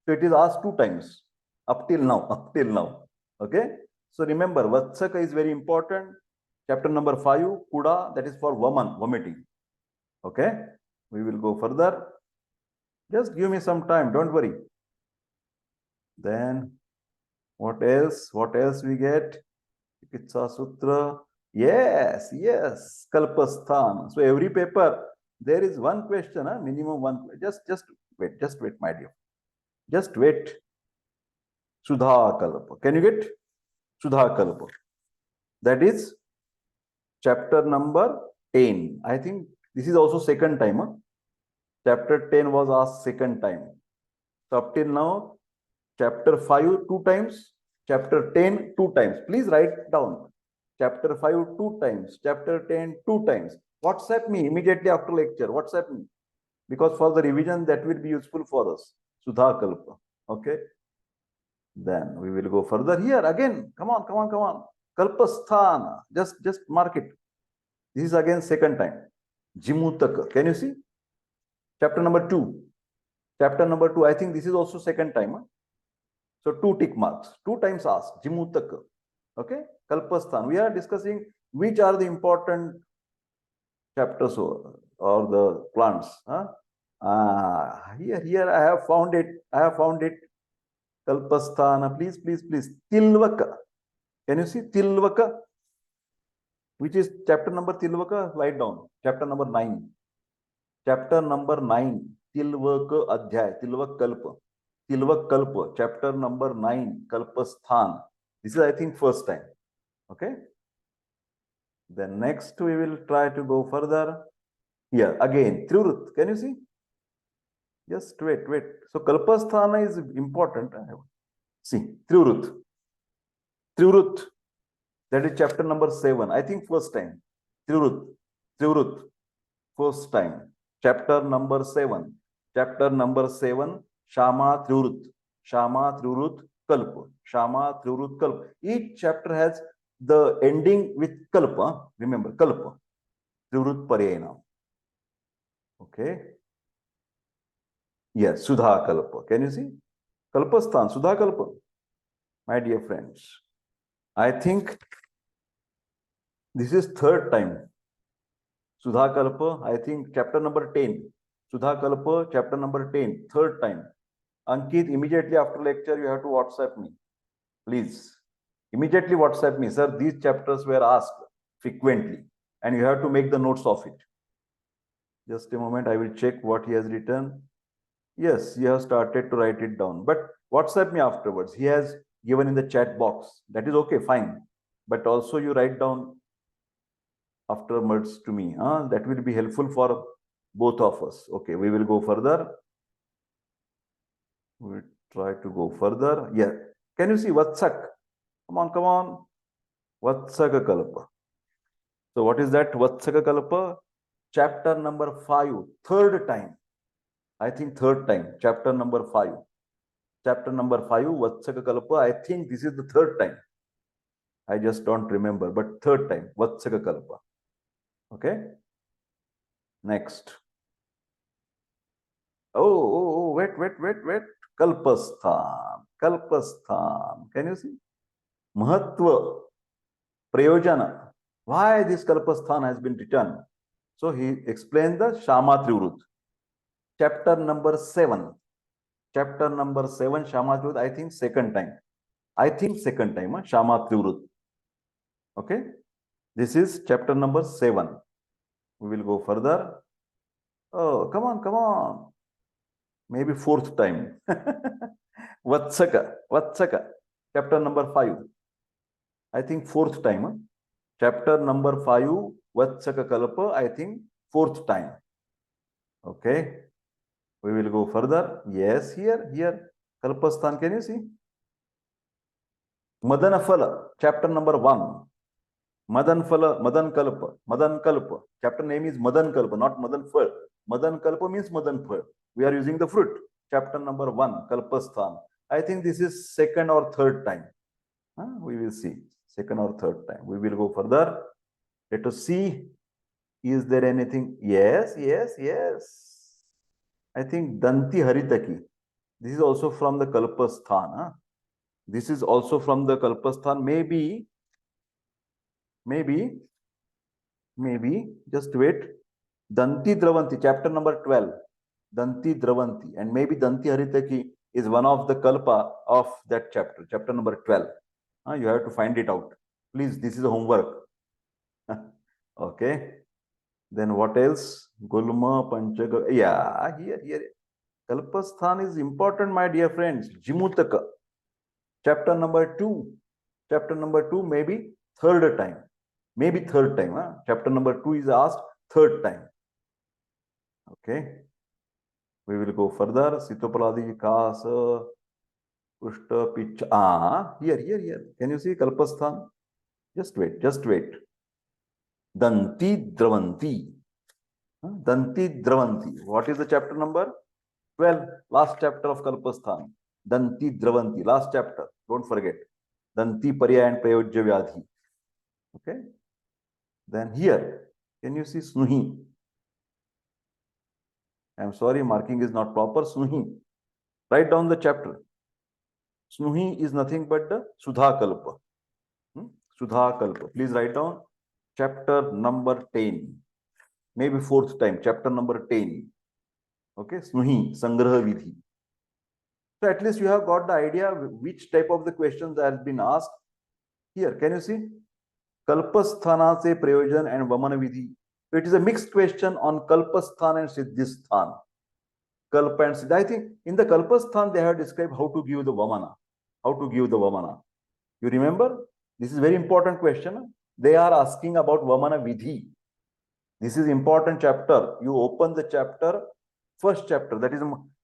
So, it is asked 2 times. Up till now. Okay. So, remember, Vatsaka is very important. Chapter number 5, Kuda, that is for vomiting. Okay. We will go further. Just give me some time. Don't worry. Then what else? We get? Chikitsa Sutra. Yes. Kalpasthan. So every paper, there is one question, minimum one. Just wait, my dear. Just wait. Sudha Kalpa. Can you get? Sudha Kalpa. That is chapter number 10. I think this is also second time. Chapter 10 was asked second time. So up till now, chapter 5 2 times, chapter 10 2 times. Please write down. Chapter 5 2 times, chapter 10 2 times. WhatsApp me immediately after lecture. WhatsApp me. Because for the revision, that will be useful for us. Sudha Kalpa. Okay. Then we will go further here again. Come on. Kalpasthana. Just mark it. This is again second time. Jimutaka. Can you see? Chapter number 2. I think this is also second time. So 2 tick marks. 2 times asked. Jimutaka. Okay. Kalpasthan. We are discussing which are the important chapters or the plants. Here I have found it. Kalpasthana. Please. Tilvaka. Can you see Tilvaka? Which is chapter number Tilvaka? Write down. Chapter number 9. Tilvak Adhyay. Tilvak Kalpa. Chapter number 9. Kalpasthan. This is, I think, first time. Okay. Then next we will try to go further. Here again, Trivrut. Can you see? Just wait. So Kalpasthana is important. See, Trivrut. That is chapter number 7. I think first time. Trivrut. First time. Chapter number 7. Shama Trivrut Kalpa. Each chapter has the ending with Kalpa. Remember, Kalpa. Trivrut Parayana. Okay. Yes, Sudha Kalpa. Can you see? Kalpasthan, Sudha Kalpa. My dear friends, I think this is third time. Sudha Kalpa, I think chapter number 10. Sudha Kalpa, chapter number 10, third time. Ankit, immediately after lecture, you have to WhatsApp me. Please. Immediately WhatsApp me. Sir, these chapters were asked frequently and you have to make the notes of it. Just a moment, I will check what he has written. Yes, he has started to write it down. But WhatsApp me afterwards. He has given in the chat box. That is okay, fine. But also you write down afterwards to me. That will be helpful for both of us. Okay, we will go further. We'll try to go further. Yeah. Can you see Vatsak? Come on. Vatsaka Kalpa. So what is that Vatsaka Kalpa? Chapter number 5, third time. I think third time. Chapter number 5. Vatsaka Kalpa. I think this is the third time. I just don't remember, but third time. Vatsaka Kalpa. Okay. Next. Oh, wait. Kalpasthan. Can you see? Mahatva. Prayojana. Why this Kalpasthan has been written? So he explained the Shama Trivrut. Chapter number 7. Shama Trivrut, I think second time. Shama Trivrut. Okay. This is chapter number 7. We will go further. Oh, come on. Maybe fourth time. Vatsaka. Chapter number 5. I think fourth time. Chapter number 5, Vatsaka Kalpa, I think fourth time. Okay. We will go further. Yes, here. Kalpasthan, can you see? Madanaphala, chapter number 1. Madan Kalpa. Chapter name is Madan Kalpa, not Madan Phal. Madan Kalpa means Madan Phal. We are using the fruit. Chapter number 1, Kalpasthan. I think this is second or third time. We will see. Second or third time. We will go further. Let us see. Is there anything? Yes. I think Danti Haritaki. This is also from the Kalpasthan. This is also from the Kalpasthan. Maybe. Just wait. Danti Dravanti, chapter number 12. Danti Dravanti. And maybe Danti Haritaki is one of the Kalpa of that chapter. Chapter number 12. You have to find it out. Please, this is a homework. Okay. Then what else? Gulma, Panchaga. Yeah, here. Kalpasthan is important, my dear friends. Jimutaka. Chapter number 2. Maybe third time. Chapter number 2 is asked third time. Okay. We will go further. Sitopaladi Kasa. Pushta Picha. Here. Can you see Kalpasthan? Just wait. Danti Dravanti. What is the chapter number? 12. Last chapter of Kalpasthan. Danti Dravanti. Last chapter. Don't forget. Danti Parya and Prayojya Vyadhi. Okay. Then here, can you see Snuhi? I'm sorry, marking is not proper. Snuhi. Write down the chapter. Snuhi is nothing but the Sudha Kalpa. Sudha Kalpa. Please write down chapter number 10. Maybe fourth time. Chapter number 10. Okay. Snuhi. Sangraha Vidhi. So at least you have got the idea which type of the questions that has been asked. Here, can you see? Kalpasthana se Prayojan and Vamana Vidhi. It is a mixed question on Kalpasthan and Siddhisthan. Kalpa and Siddha. I think in the Kalpasthan they have described how to give the Vamana. You remember? This is very important question. They are asking about Vamana Vidhi. This is important chapter. You open the chapter, first chapter, that is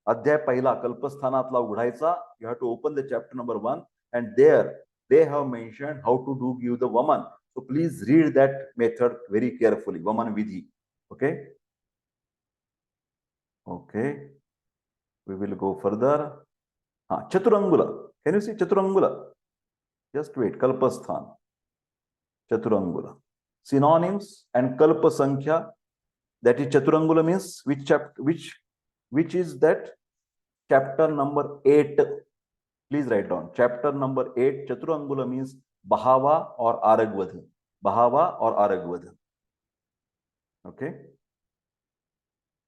Adhyay Pahila, Kalpasthanatla Udhaisa. You have to open the chapter number 1, and there they have mentioned how to give the Vaman. So please read that method very carefully. Vaman Vidhi. Okay. Okay. We will go further. Chaturangula. Can you see Chaturangula? Just wait. Kalpasthan. Chaturangula. Synonyms and Kalpa Sankhya. That is Chaturangula means which chapter? Which is that? Chapter number 8. Please write down. Chapter number 8. Chaturangula means Bahava or Aragvadha. Bahava or Aragvadha. Okay.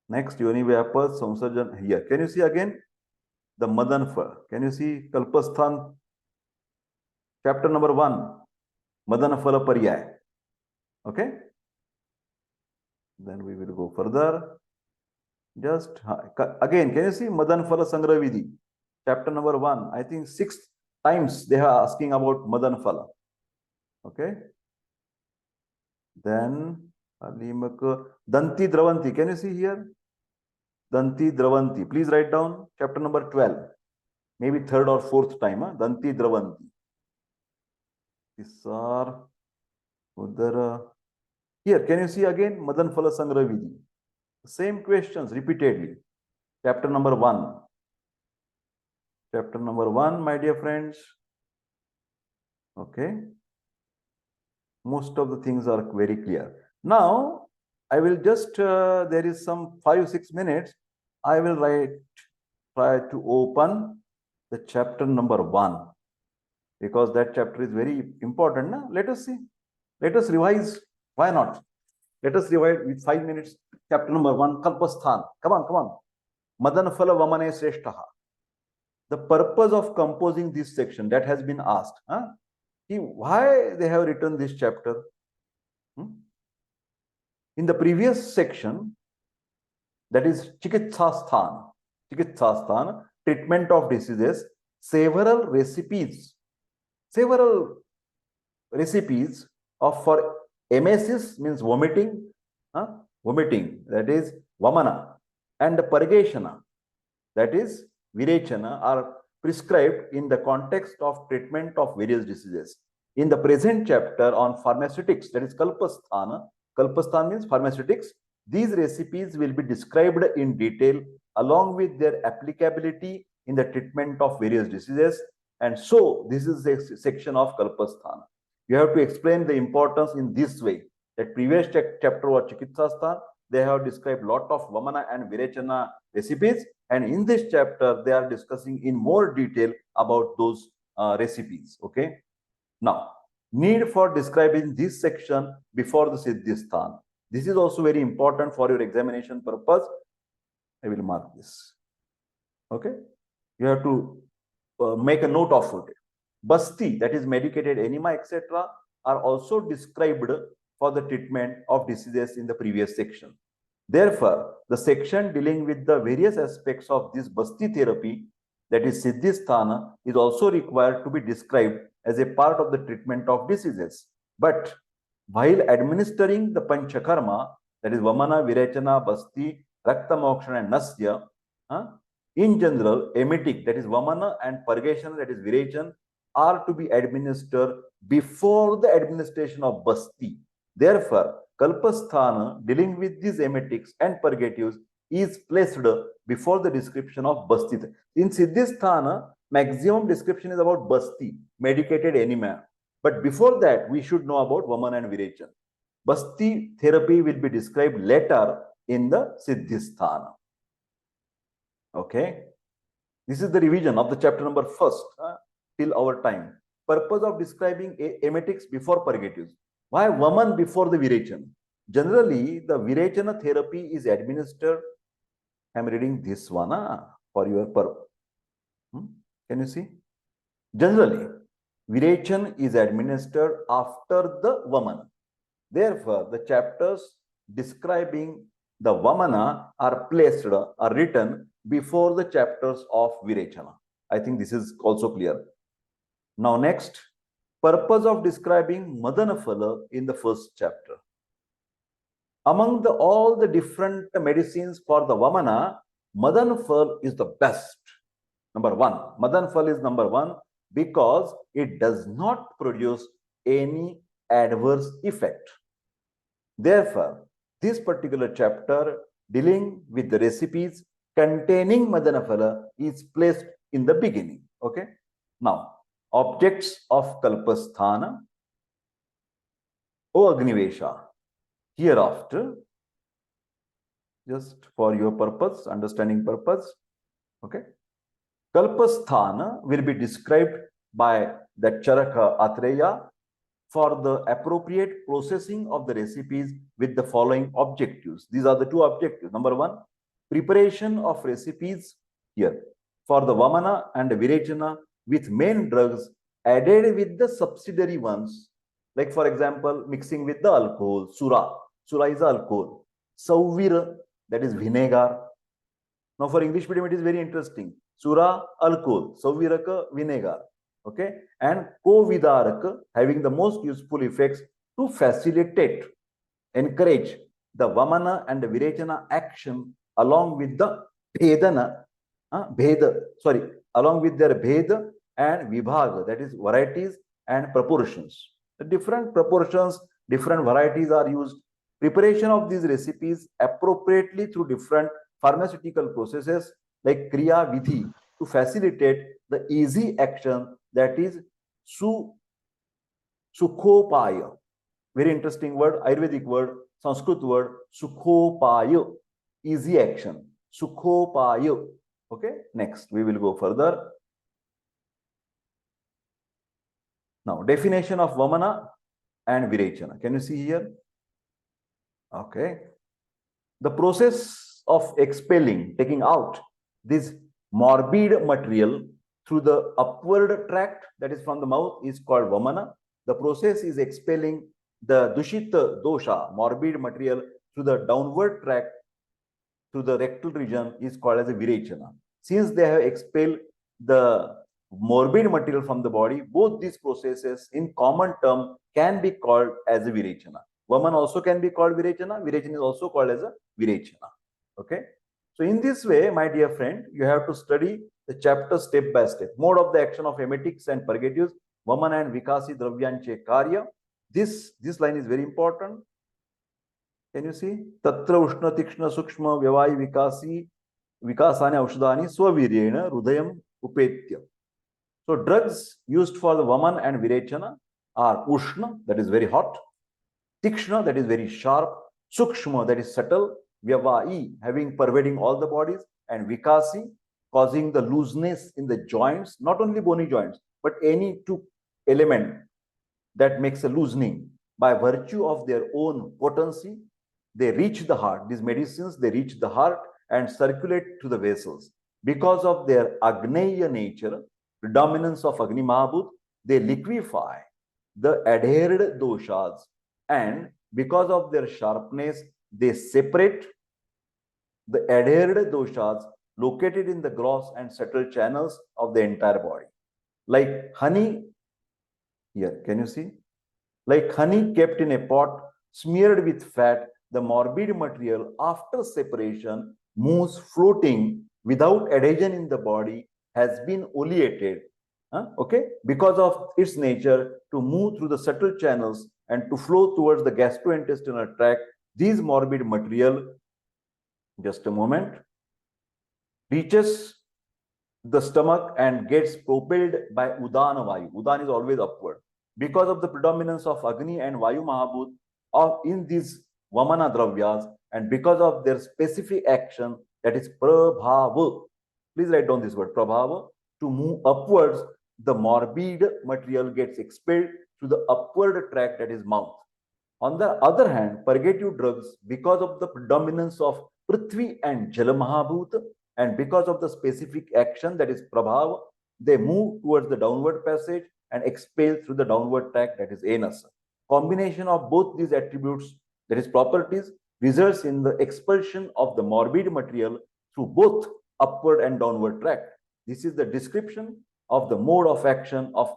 Next, Yoni Vyapa Samsarjan here. Can you see again the Madan Phala? Can you see Kalpasthan? Chapter number 1. Madan Phala Paryay. Okay. Then we will go further. Just again, can you see Madan Phala Sangra Vidhi? Chapter number 1. I think 6 times they are asking about Madan Phala. Okay. Then Danti Dravanti. Can you see here? Danti Dravanti. Please write down chapter number 12. Maybe 3rd or 4th time. Danti Dravanti. Isar Udara. Here, can you see again Madan Phala Sangra Vidhi? Same questions repeatedly. Chapter number 1. Chapter number 1, my dear friends. Okay. Most of the things are very clear. Now, I will just, there is some 5-6 minutes. I will try to open the chapter number 1. Because that chapter is very important. Na? Let us see. Let us revise. Why not? Let us revise with 5 minutes. Chapter number 1, Kalpasthan. Come on. Madan Phala Vamane Sreshtaha. The purpose of composing this section that has been asked. Why they have written this chapter? In the previous section, that is Chikitsasthana, treatment of diseases, several recipes of for emesis means vomiting, that is Vamana, and Purgationa, that is Virechana, are prescribed in the context of treatment of various diseases. In the present chapter on pharmaceutics, that is Kalpasthana, Kalpasthan means pharmaceutics, these recipes will be described in detail along with their applicability in the treatment of various diseases. And so, this is a section of Kalpasthana. You have to explain the importance in this way. That previous chapter was Chikitsasthana. They have described lot of Vamana and Virechana recipes. And in this chapter, they are discussing in more detail about those recipes. Okay. Now, need for describing this section before the Siddhisthana. This is also very important for your examination purpose. I will mark this. Okay. You have to make a note of it. Basti, that is medicated enema, etc., are also described for the treatment of diseases in the previous section. Therefore, the section dealing with the various aspects of this Basti therapy, that is Siddhisthana, is also required to be described as a part of the treatment of diseases. But while administering the Panchakarma, that is Vamana, Virechana, Basti, Rakta Moksha and Nasya, in general, emetic, that is Vamana, and Purgation, that is Virechan, are to be administered before the administration of Basti. Therefore, Kalpasthana dealing with these emetics and purgatives is placed before the description of Basti. In Siddhisthana, maximum description is about Basti, medicated enema. But before that, we should know about Vamana and Virechan. Basti therapy will be described later in the Siddhisthana. Okay. This is the revision of the chapter number 1 till our time. Purpose of describing emetics before purgatives. Why Vaman before the Virechan? Generally, the Virechana therapy is administered. I am reading this one for your purpose. Can you see? Generally, Virechan is administered after the Vaman. Therefore, the chapters describing the Vamana are written before the chapters of Virechana. I think this is also clear. Now next, purpose of describing Madan Phala in the first chapter. Among all the different medicines for the Vamana, Madan Phala is the best. Number one, Madan Phala is number one because it does not produce any adverse effect. Therefore, this particular chapter dealing with the recipes containing Madan Phala is placed in the beginning. Okay. Now, objects of Kalpasthana, O Agnivesha, hereafter, just for your purpose, understanding purpose, okay, Kalpasthana will be described by the Charak Uttarardha for the appropriate processing of the recipes with the following objectives. These are the two objectives. Number one, preparation of recipes here for the Vamana and the Virechana with main drugs added with the subsidiary ones. Like for example, mixing with the alcohol, Sura. Sura is alcohol. Sauvira, that is vinegar. Now for English medium, it is very interesting. Sura, alcohol. Sauviraka, vinegar. Okay. And Kovidaraka, having the most useful effects to facilitate, encourage the Vamana and the Virechana action along with the Bhedana, along with their Bheda and Vibhaga, that is varieties and proportions. The different proportions, different varieties are used. Preparation of these recipes appropriately through different pharmaceutical processes like Kriya Vidhi to facilitate the easy action, that is Sukhopaya. Very interesting word, Ayurvedic word, Sanskrit word, Sukhopaya, easy action, Sukhopaya. Okay, next we will go further. Now, definition of Vamana and Virechana. Can you see here? Okay. The process of expelling, taking out this morbid material through the upward tract, that is from the mouth, is called Vamana. The process is expelling the Dushita dosha, morbid material, through the downward tract, through the rectal region, is called as a Virechana. Since they have expelled the morbid material from the body, both these processes in common term can be called as a Virechana. Vamana also can be called Virechana. Virechana is also called as a Virechana. Okay. So in this way, my dear friend, you have to study the chapter step by step. Mode of the action of emetics and purgatives, Vamana and Vikasi Dravyanche Karya. This line is very important. Can you see? Tatra Ushna Tikshna Sukshma Vyavai Vikasi Vikasani Aushadani Swaviryena Rudayam Upetya. So drugs used for the Vaman and Virechana are Ushna, that is very hot, Tikshna, that is very sharp, Sukshma, that is subtle, Vyavai, having pervading all the bodies, and Vikasi, causing the looseness in the joints, not only bony joints, but any two element that makes a loosening. By virtue of their own potency, they reach the heart. These medicines, they reach the heart and circulate to the vessels. Because of their Agneya nature, predominance of Agni Mahabhut, they liquefy the adhered doshas, and because of their sharpness, they separate the adhered doshas located in the gross and subtle channels of the entire body. Like honey, here, can you see? Like honey kept in a pot, smeared with fat, the morbid material after separation moves floating without adhesion in the body, has been oleated, okay, because of its nature to move through the subtle channels and to flow towards the gastrointestinal tract. These morbid material, just a moment, reaches the stomach and gets propelled by Udana Vayu. Udan is always upward. Because of the predominance of Agni and Vayu Mahabhut in these Vamana Dravyas, and because of their specific action, that is Prabhava. Please write down this word, Prabhava. To move upwards, the morbid material gets expelled through the upward tract, that is mouth. On the other hand, purgative drugs, because of the predominance of Prithvi and Jala Mahabhut, and because of the specific action, that is Prabhava, they move towards the downward passage and expel through the downward tract, that is anus. Combination of both these attributes, that is properties, results in the expulsion of the morbid material through both upward and downward tract. This is the description of the mode of action of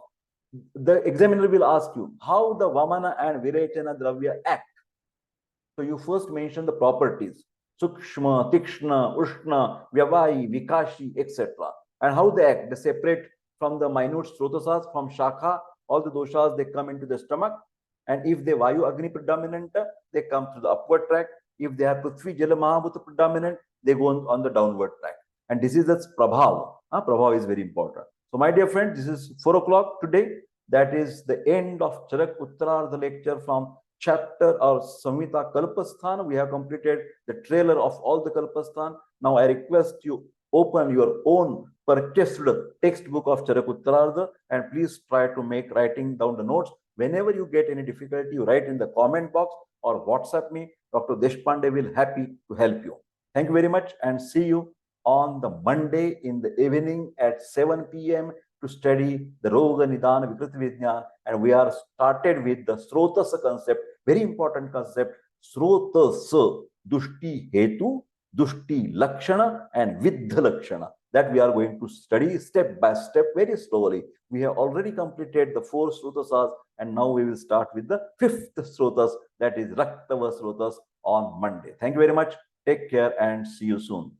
the examiner will ask you how the Vamana and Virechana Dravya act. So you first mention the properties, Sukshma, Tikshna, Ushna, Vyavahi, Vikashi, etc. And how they act. They separate from the minute srotasas, from Shakha, all the doshas, they come into the stomach. And if they Vayu Agni predominant, they come through the upward track. If they are Prithvi Jala Mahabhuta predominant, they go on the downward track. And this is the Prabhav. Prabhav is very important. So my dear friends, this is 4 o'clock today. That is the end of Charak Uttarardha lecture from chapter or Samhita Kalpasthan. We have completed the trailer of all the Kalpasthan. Now I request you open your own purchased textbook of Charak Uttarardha and please try to make writing down the notes. Whenever you get any difficulty, you write in the comment box or WhatsApp me. Dr. Deshpande will happy to help you. Thank you very much and see you on the Monday in the evening at 7 p.m. to study the Roga Nidana Vikriti Vijnan, and we are started with the Srotasa concept, very important concept, Srotasa, Dushti Hetu, Dushti Lakshana and Viddha Lakshana, that we are going to study step by step very slowly. We have already completed the 4 Srotasas and now we will start with the 5th Srotas, that is Raktava Srotas on Monday. Thank you very much. Take care and see you soon.